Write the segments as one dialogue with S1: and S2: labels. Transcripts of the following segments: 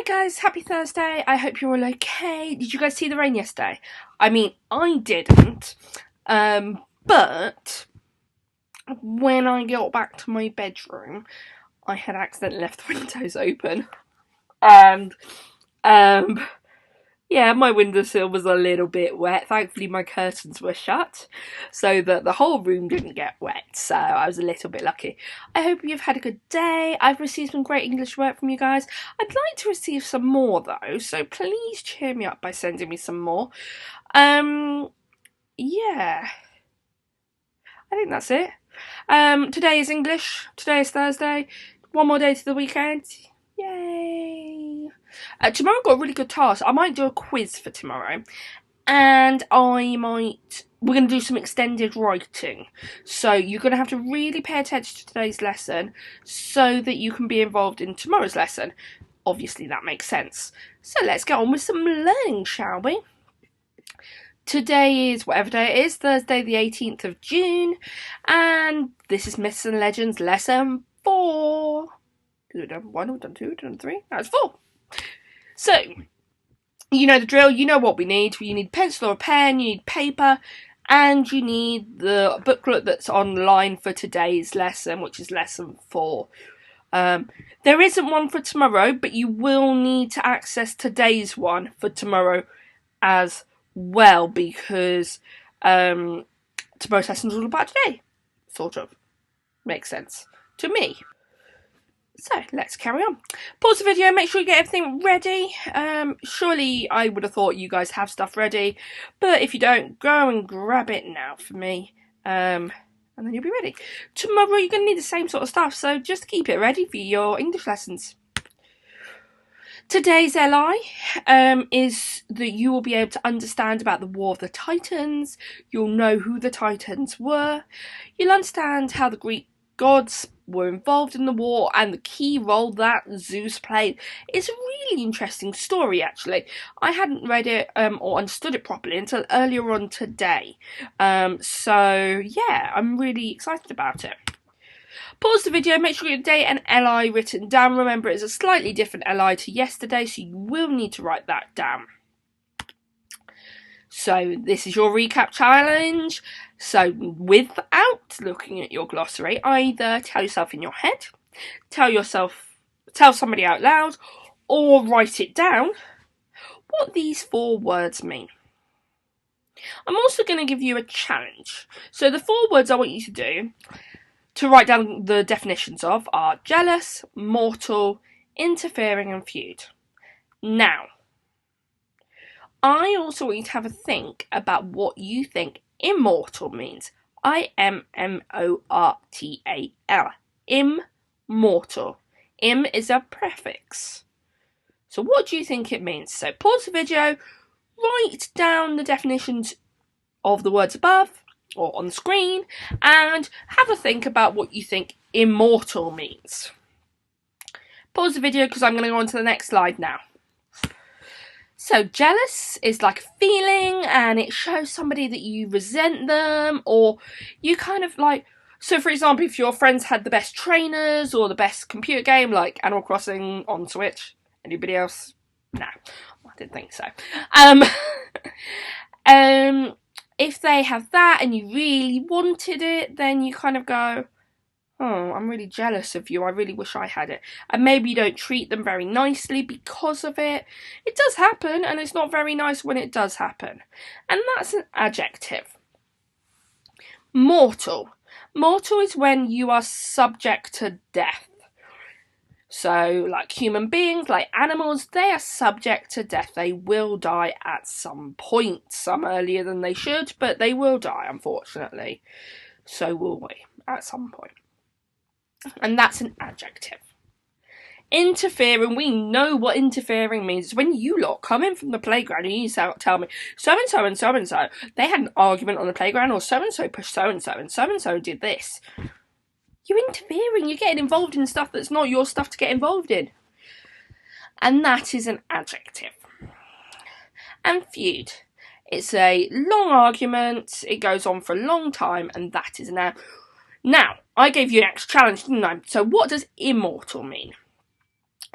S1: Guys, happy Thursday. I hope you're all okay. Did you guys see the rain yesterday? I mean, I didn't. But when I got back to my bedroom, I had accidentally left the windows open. And yeah, my windowsill was a little bit wet. Thankfully, my curtains were shut so that the whole room didn't get wet. So I was a little bit lucky. I hope you've had a good day. I've received some great English work from you guys. I'd like to receive some more though, so please cheer me up by sending me some more. Yeah. I think that's it. Today is English. Today is Thursday. One more day to the weekend. Yay! Tomorrow I've got a really good task. I might do a quiz for tomorrow, and we're going to do some extended writing. So you're going to have to really pay attention to today's lesson so that you can be involved in tomorrow's lesson. Obviously that makes sense. So let's get on with some learning, shall we? Today is whatever day it is, Thursday the 18th of June, and this is Myths and Legends lesson 4. We've done 1, we've done 2, we've done 3, that's 4. So, you know the drill, you know what we need. You need a pencil or a pen, you need paper, and you need the booklet that's online for today's lesson, which is lesson 4. There isn't one for tomorrow, but you will need to access today's one for tomorrow as well, because tomorrow's lesson is all about today. Sort of. Makes sense to me. So, let's carry on. Pause the video, make sure you get everything ready. Surely I would have thought you guys have stuff ready, but if you don't, go and grab it now for me, and then you'll be ready. Tomorrow you're going to need the same sort of stuff, so just keep it ready for your English lessons. Today's LI is that you will be able to understand about the War of the Titans. You'll know who the Titans were. You'll understand how the Greek gods were involved in the war and the key role that Zeus played. It's a really interesting story, actually. I hadn't read it or understood it properly until earlier on today. So yeah, I'm really excited about it. Pause the video, make sure you get the date and LI written down. Remember, it's a slightly different LI to yesterday, so you will need to write that down. So this is your recap challenge. So without looking at your glossary, either tell yourself in your head, tell somebody out loud, or write it down what these 4 words mean. I'm also going to give you a challenge. So the 4 words I want you to do to write down the definitions of are jealous, mortal, interfering and feud. Now, I also want you to have a think about what you think immortal means. I-M-M-O-R-T-A-L. Immortal. Im is a prefix. So what do you think it means? So pause the video, write down the definitions of the words above or on the screen, and have a think about what you think immortal means. Pause the video because I'm going to go on to the next slide now. So jealous is like a feeling, and it shows somebody that you resent them, or you kind of like, so for example, if your friends had the best trainers or the best computer game like Animal Crossing on Switch. Anybody else? No, I didn't think so. If they have that and you really wanted it, then you kind of go, oh, I'm really jealous of you. I really wish I had it. And maybe you don't treat them very nicely because of it. It does happen, and it's not very nice when it does happen. And that's an adjective. Mortal. Mortal is when you are subject to death. So, like human beings, like animals, they are subject to death. They will die at some point. Some earlier than they should, but they will die, unfortunately. So will we, at some point. And that's an adjective. Interfering, we know what interfering means. It's when you lot come in from the playground and you tell me, so-and-so and so-and-so, they had an argument on the playground, or so-and-so pushed so-and-so, and so-and-so did this. You're interfering, you're getting involved in stuff that's not your stuff to get involved in. And that is an adjective. And feud. It's a long argument, it goes on for a long time, and that is a noun. Now, I gave you an extra challenge, didn't I? So what does immortal mean?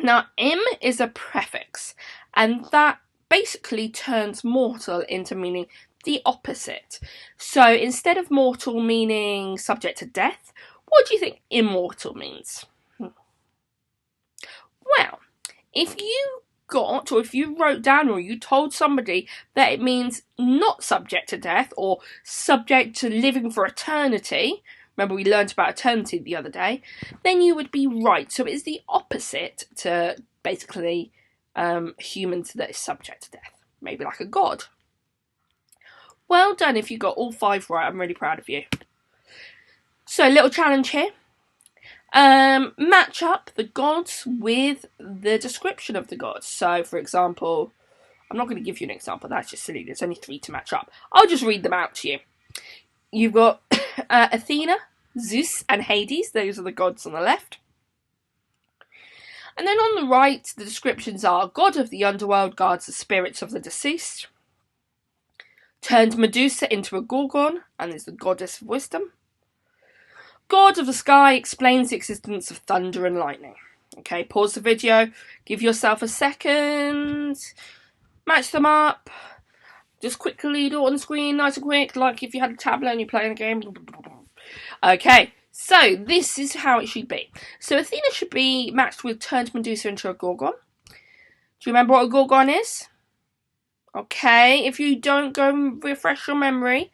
S1: Now, im is a prefix, and that basically turns mortal into meaning the opposite. So instead of mortal meaning subject to death, what do you think immortal means? Well, if you got, or if you wrote down, or you told somebody that it means not subject to death or subject to living for eternity, remember we learned about eternity the other day, then you would be right. So it's the opposite to basically humans that is subject to death, maybe like a god. Well done if you got all 5 right. I'm really proud of you. So, little challenge here. Match up the gods with the description of the gods. So, for example, I'm not going to give you an example. That's just silly. There's only 3 to match up. I'll just read them out to you. You've got Athena, Zeus, and Hades. Those are the gods on the left. And then on the right, the descriptions are: God of the underworld guards the spirits of the deceased. Turned Medusa into a gorgon and is the goddess of wisdom. God of the sky explains the existence of thunder and lightning. Okay, pause the video, give yourself a second, match them up, just quickly do it on the screen, nice and quick, like if you had a tablet and you're playing a game. Okay, so this is how it should be. So Athena should be matched with turned Medusa into a gorgon. Do you remember what a gorgon is? Okay, if you don't, go and refresh your memory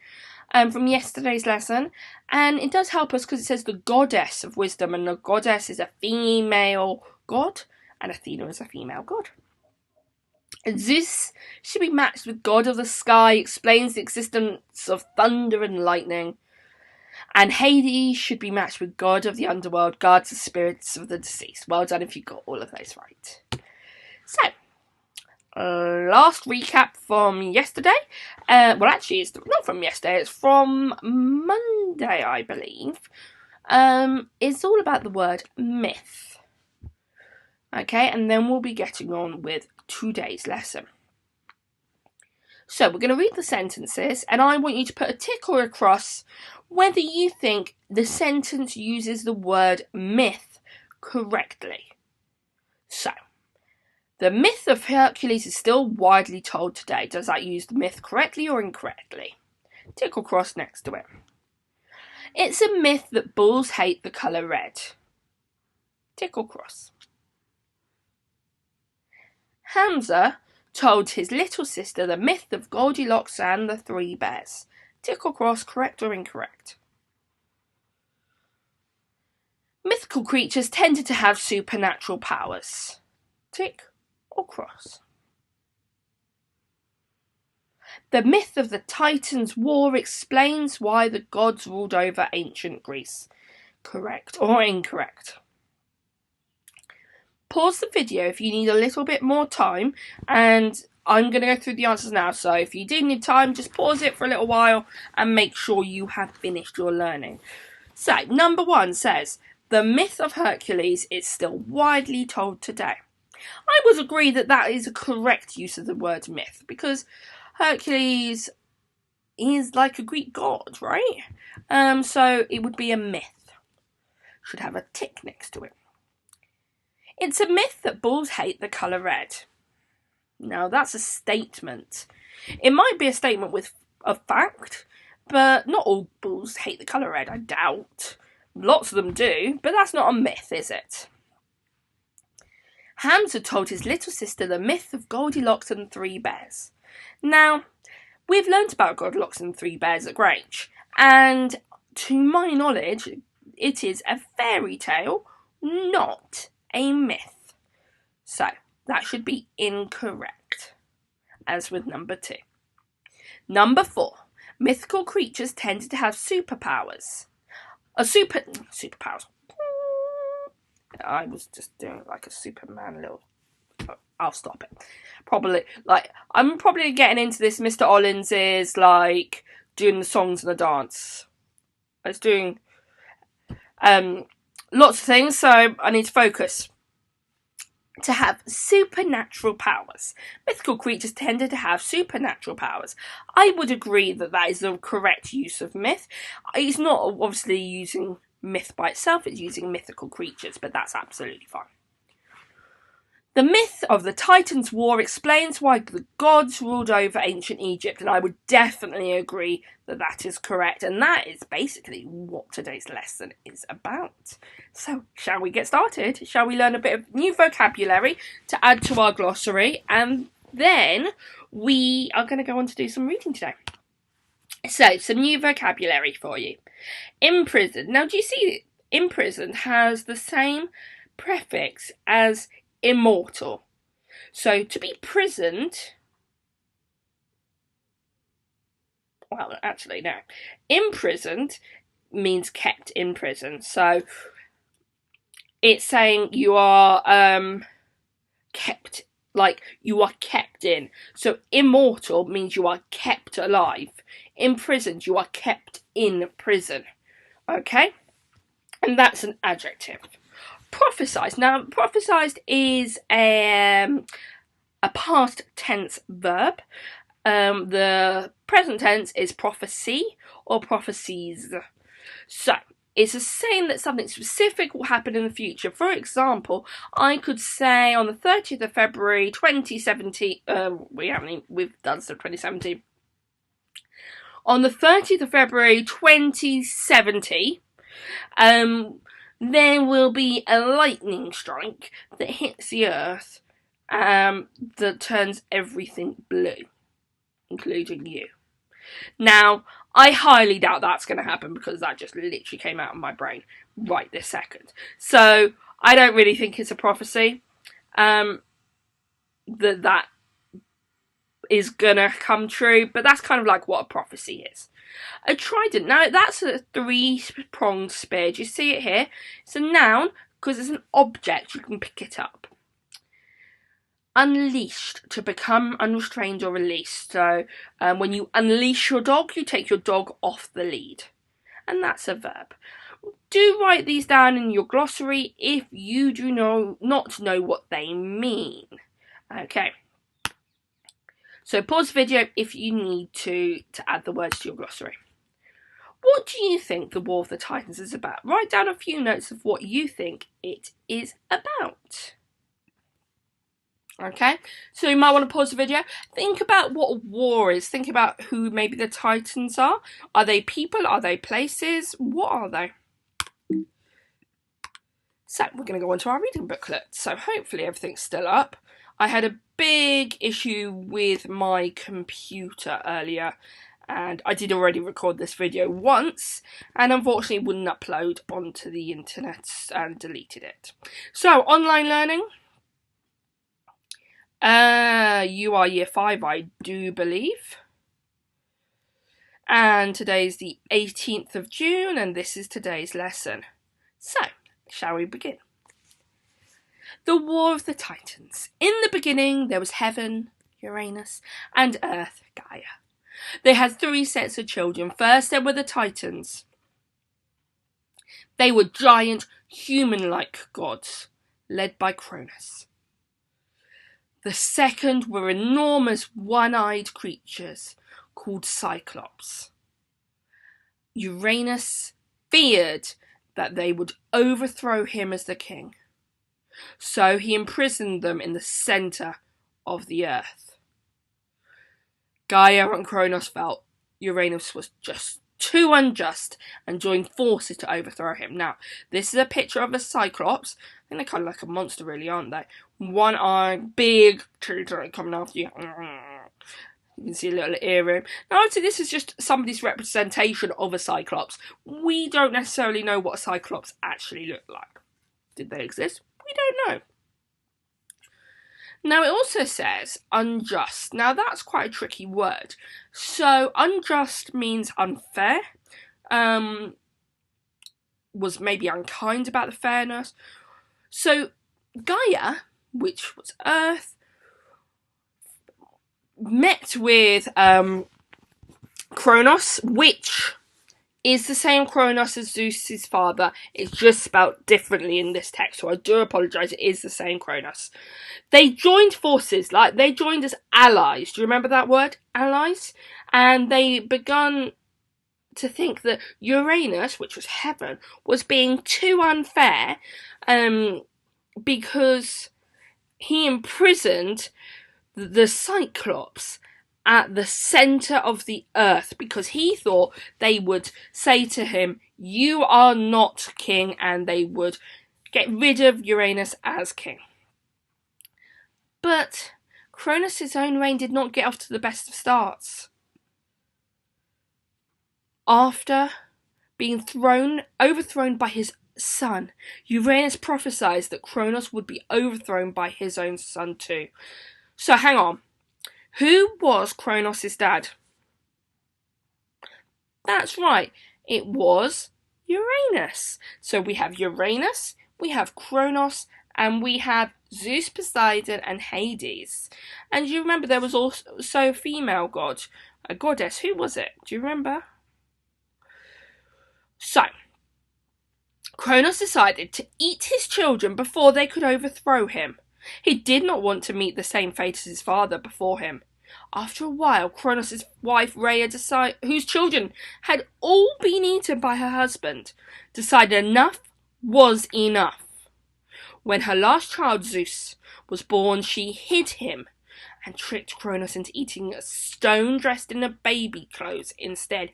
S1: from yesterday's lesson. And it does help us because it says the goddess of wisdom, and the goddess is a female god, and Athena is a female god. Zeus should be matched with god of the sky, explains the existence of thunder and lightning. And Hades should be matched with god of the underworld, guards the spirits of the deceased. Well done if you got all of those right. So, last recap from yesterday. Well, actually, it's not from yesterday. It's from Monday, I believe. It's all about the word myth. Okay, and then we'll be getting on with today's lesson. So we're going to read the sentences, and I want you to put a tick or a cross whether you think the sentence uses the word myth correctly. So, the myth of Hercules is still widely told today. Does that use the myth correctly or incorrectly? Tick or cross next to it. It's a myth that bulls hate the colour red. Tick or cross. Hamza told his little sister the myth of Goldilocks and the 3 bears. Tick or cross, correct or incorrect. Mythical creatures tended to have supernatural powers. Tick or cross. The myth of the Titans' war explains why the gods ruled over ancient Greece. Correct or incorrect. Pause the video if you need a little bit more time, and I'm going to go through the answers now. So if you do need time, just pause it for a little while and make sure you have finished your learning. So, number 1 says, the myth of Hercules is still widely told today. I would agree that that is a correct use of the word myth, because Hercules is like a Greek god, right? So it would be a myth. Should have a tick next to it. It's a myth that bulls hate the colour red. Now that's a statement. It might be a statement with a fact, but not all bulls hate the colour red, I doubt. Lots of them do, but that's not a myth, is it? Hamza told his little sister the myth of Goldilocks and 3 bears. Now, we've learnt about Goldilocks and 3 bears at Grange, and to my knowledge, it is a fairy tale, not a myth. So, that should be incorrect, as with number 2. Number 4. Mythical creatures tended to have superpowers. Superpowers. I was just doing like a Superman little... I'll stop it. I'm probably getting into this. Mr. Ollins is, doing the songs and the dance. I was doing lots of things, so I need to focus. To have supernatural powers. Mythical creatures tended to have supernatural powers. I would agree that that is the correct use of myth. It's not obviously using myth by itself, it's using mythical creatures, but that's absolutely fine. The myth of the Titans' War explains why the gods ruled over ancient Egypt, and I would definitely agree that that is correct, and that is basically what today's lesson is about. So, shall we get started? Shall we learn a bit of new vocabulary to add to our glossary, and then we are going to go on to do some reading today. So, some new vocabulary for you. Imprisoned. Now, do you see imprisoned has the same prefix as immortal? So, to be prisoned, well, actually, no. Imprisoned means kept in prison. So, it's saying you are kept, like you are kept in. So, immortal means you are kept alive. Imprisoned, you are kept in prison. Okay? And that's an adjective. Prophesized. Now, prophesized is a past tense verb. The present tense is prophecy or prophecies. So, it's a saying that something specific will happen in the future. For example, I could say on the 30th of February 2017, we've done some 2017. On the 30th of February 2070, there will be a lightning strike that hits the earth that turns everything blue, including you. Now, I highly doubt that's going to happen because that just literally came out of my brain right this second. So, I don't really think it's a prophecy that is going to come true, but that's kind of like what a prophecy is. A trident. Now, that's a three-pronged spear. Do you see it here? It's a noun because it's an object. You can pick it up. Unleashed, to become unrestrained or released. So, when you unleash your dog, you take your dog off the lead. And that's a verb. Do write these down in your glossary if you do not know what they mean. Okay. So pause the video if you need to add the words to your glossary. What do you think the War of the Titans is about? Write down a few notes of what you think it is about. Okay, so you might want to pause the video. Think about what a war is. Think about who maybe the Titans are. Are they people? Are they places? What are they? So we're going to go on to our reading booklet. So hopefully everything's still up. I had a big issue with my computer earlier, and I did already record this video once, and unfortunately wouldn't upload onto the internet and deleted it. So, online learning. You are year 5, I do believe. And today's the 18th of June, and this is today's lesson. So, shall we begin? The War of the Titans. In the beginning, there was heaven, Uranus, and earth, Gaia. They had 3 sets of children. First, there were the Titans. They were giant, human-like gods, led by Cronus. The second were enormous, one-eyed creatures called Cyclops. Uranus feared that they would overthrow him as the king. So he imprisoned them in the centre of the earth. Gaia and Cronus felt Uranus was just too unjust and joined forces to overthrow him. Now, this is a picture of a Cyclops. I think they're kind of like a monster, really, aren't they? One eye, big teeth coming after you. You can see a little earring. Now, obviously, this is just somebody's representation of a Cyclops. We don't necessarily know what a Cyclops actually looked like. Did they exist? We don't know. Now, it also says unjust. Now, that's quite a tricky word. So, unjust means unfair. Was maybe unkind about the fairness. So, Gaia, which was Earth, met with Kronos, which is the same Kronos as Zeus's father. It's just spelt differently in this text, so I do apologise. It is the same Kronos. They joined forces, like they joined as allies. Do you remember that word? Allies? And they begun to think that Uranus, which was heaven, was being too unfair because he imprisoned the Cyclops at the center of the earth because he thought they would say to him, "You are not king," and they would get rid of Uranus as king. But Cronus' own reign did not get off to the best of starts. After being overthrown by his son, Uranus prophesied that Cronos would be overthrown by his own son too. So hang on. Who was Cronos' dad? That's right, it was Uranus. So we have Uranus, we have Cronos, and we have Zeus, Poseidon, and Hades. And you remember there was also a female god, a goddess. Who was it? Do you remember? So, Cronos decided to eat his children before they could overthrow him. He did not want to meet the same fate as his father before him. After a while, Cronos' wife Rhea, whose children had all been eaten by her husband, decided enough was enough. When her last child, Zeus, was born, she hid him and tricked Cronos into eating a stone dressed in a baby clothes instead.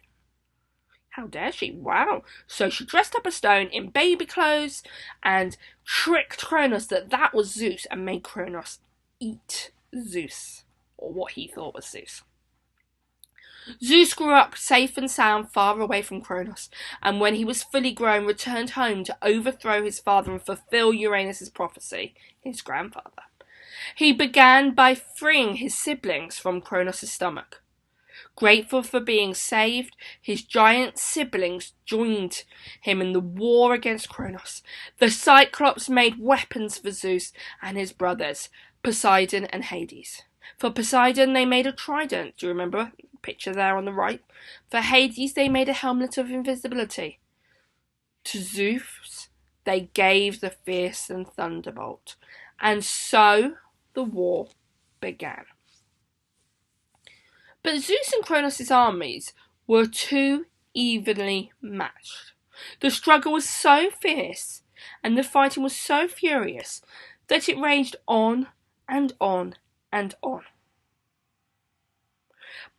S1: How dare she? Wow. So she dressed up a stone in baby clothes and tricked Cronos that was Zeus and made Cronos eat Zeus, or what he thought was Zeus. Zeus grew up safe and sound far away from Cronos, and when he was fully grown returned home to overthrow his father and fulfill Uranus' prophecy, his grandfather. He began by freeing his siblings from Cronos' stomach. Grateful for being saved, his giant siblings joined him in the war against Cronos. The Cyclops made weapons for Zeus and his brothers, Poseidon and Hades. For Poseidon, they made a trident. Do you remember? Picture there on the right. For Hades, they made a helmet of invisibility. To Zeus, they gave the fearsome thunderbolt. And so the war began. But Zeus and Cronos' armies were too evenly matched. The struggle was so fierce and the fighting was so furious that it raged on and on and on.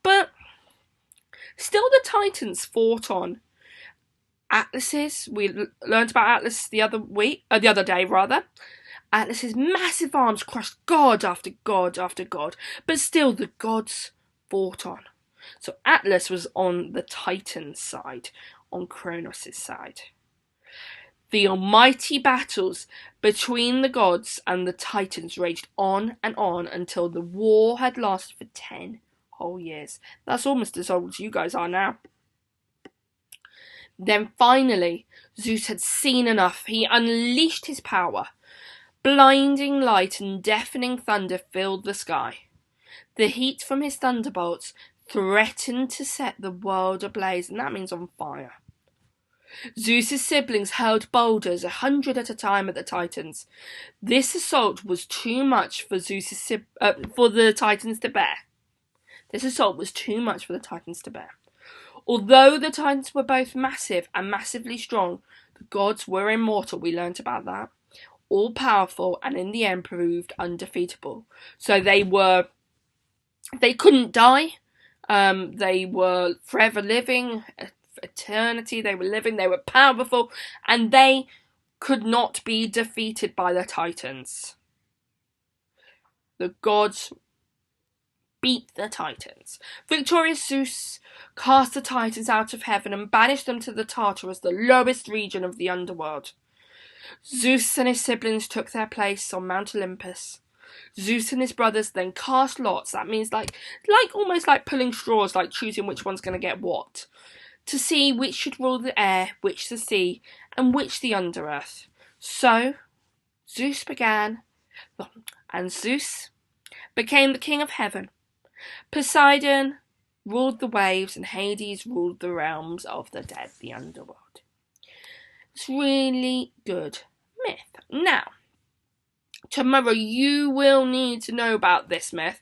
S1: But still the Titans fought on. Atlas's, we learned about Atlas the other day. Atlas's massive arms crushed god after god after god, but still the gods fought on. So Atlas was on the Titan's side, on Cronos' side. The almighty battles between the gods and the Titans raged on and on until the war had lasted for 10 whole years. That's almost as old as you guys are now. Then finally, Zeus had seen enough. He unleashed his power. Blinding light and deafening thunder filled the sky. The heat from his thunderbolts threatened to set the world ablaze, and that means on fire. Zeus's siblings hurled boulders 100 at a time at the Titans. This assault was too much for the Titans to bear. Although the Titans were both massive and massively strong, the gods were immortal. We learnt about that. All powerful, and in the end proved undefeatable. So they couldn't die. They were forever living, eternity. They were living. They were powerful, and they could not be defeated by the Titans. The gods beat the Titans. Victorious Zeus cast the Titans out of heaven and banished them to the Tartarus, the lowest region of the underworld. Zeus and his siblings took their place on Mount Olympus. Zeus and his brothers then cast lots. That means like almost like pulling straws, like choosing which one's going to get what, to see which should rule the air, which the sea, and which the underearth. So Zeus became the king of heaven. Poseidon ruled the waves, and Hades ruled the realms of the dead, the underworld. It's really good myth. Now, tomorrow you will need to know about this myth,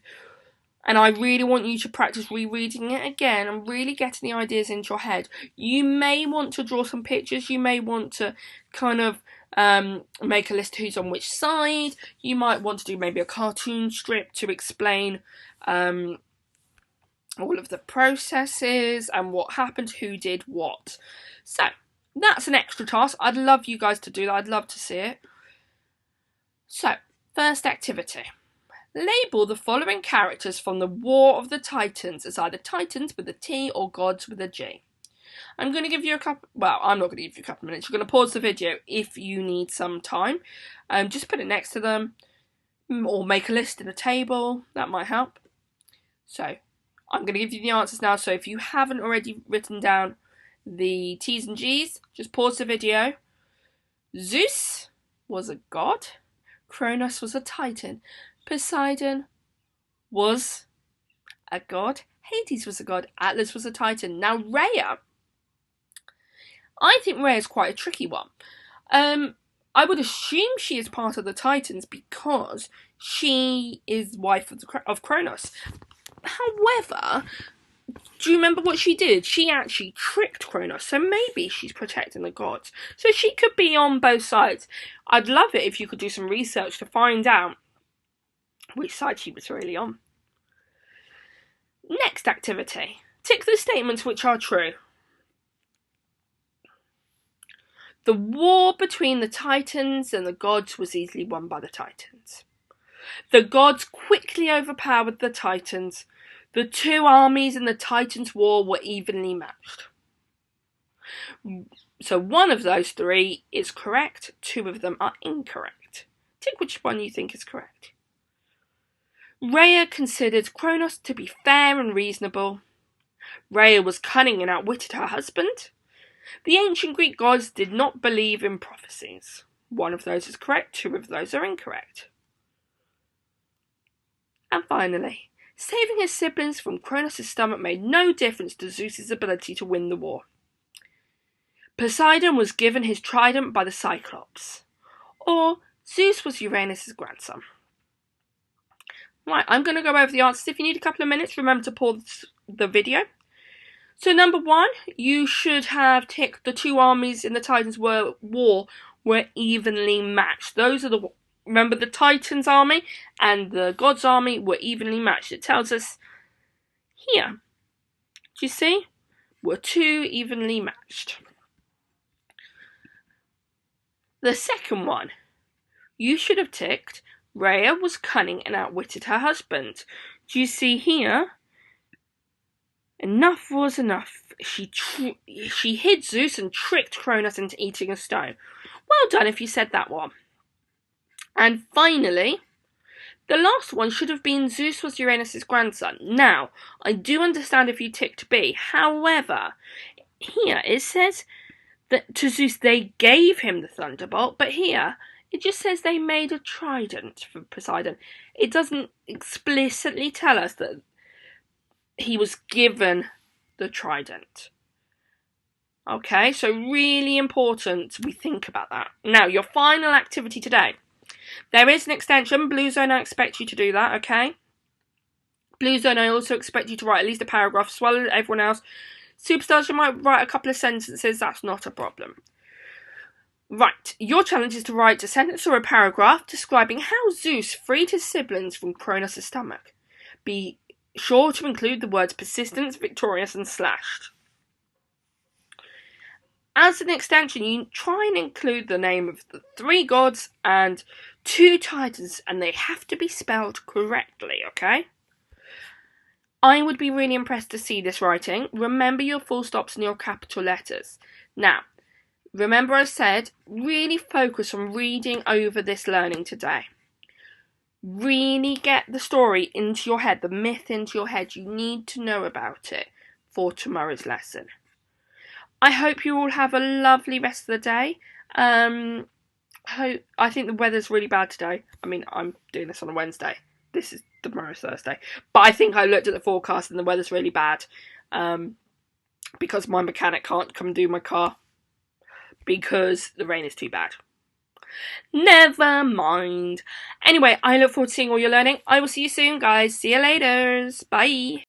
S1: and I really want you to practice rereading it again and really getting the ideas into your head. You may want to draw some pictures, you may want to kind of make a list who's on which side. You might want to do maybe a cartoon strip to explain all of the processes and what happened, who did what. So that's an extra task. I'd love you guys to do that. I'd love to see it. So, first activity. Label the following characters from the War of the Titans as either Titans with a T or Gods with a G. I'm going to give you a couple... Well, I'm not going to give you a couple of minutes. You're going to pause the video if you need some time. Just put it next to them. Or make a list in a table. That might help. So, I'm going to give you the answers now. So, if you haven't already written down the T's and G's, just pause the video. Zeus was a god. Kronos was a titan. Poseidon was a god. Hades was a god. Atlas was a titan. Now, Rhea. I think Rhea is quite a tricky one. I would assume she is part of the Titans because she is wife of Kronos. However, do you remember what she did? She actually tricked Kronos, so maybe she's protecting the gods. So she could be on both sides. I'd love it if you could do some research to find out which side she was really on. Next activity. Tick the statements which are true. The war between the Titans and the gods was easily won by the Titans. The gods quickly overpowered the Titans. The two armies in the Titans' war were evenly matched. So one of those three is correct, two of them are incorrect. Tick which one you think is correct. Rhea considered Kronos to be fair and reasonable. Rhea was cunning and outwitted her husband. The ancient Greek gods did not believe in prophecies. One of those is correct, two of those are incorrect. And finally, saving his siblings from Kronos' stomach made no difference to Zeus' ability to win the war. Poseidon was given his trident by the Cyclops. Or Zeus was Uranus' grandson. Right, I'm going to go over the answers. If you need a couple of minutes, remember to pause the video. So number one, you should have ticked the two armies in the Titans' war were evenly matched. Those are remember the Titans' army and the Gods' army were evenly matched. It tells us here. Do you see? Were two evenly matched. The second one, you should have ticked Rhea was cunning and outwitted her husband. Do you see here? Enough was enough. She hid Zeus and tricked Kronos into eating a stone. Well done if you said that one. And finally, the last one should have been Zeus was Uranus' grandson. Now, I do understand if you ticked B. However, here it says that to Zeus they gave him the thunderbolt, but here it just says they made a trident for Poseidon. It doesn't explicitly tell us that he was given the trident. Okay, so really important we think about that. Now, your final activity today. There is an extension. Blue Zone, I expect you to do that, okay? Blue Zone, I also expect you to write at least a paragraph as well as everyone else. Superstars, you might write a couple of sentences. That's not a problem. Right, your challenge is to write a sentence or a paragraph describing how Zeus freed his siblings from Kronos' stomach. Be sure to include the words persistence, victorious, and slashed. As an extension, you try and include the name of the three gods and two titans, and they have to be spelled correctly, okay? I would be really impressed to see this writing. Remember your full stops and your capital letters. Now, remember I said, really focus on reading over this learning today. Really get the story into your head, the myth into your head. You need to know about it for tomorrow's lesson. I hope you all have a lovely rest of the day. I think the weather's really bad today. I mean, I'm doing this on a Wednesday. This is tomorrow's Thursday. But I think I looked at the forecast and the weather's really bad. Because my mechanic can't come do my car. Because the rain is too bad. Never mind. Anyway, I look forward to seeing all your learning. I will see you soon, guys. See you later. Bye.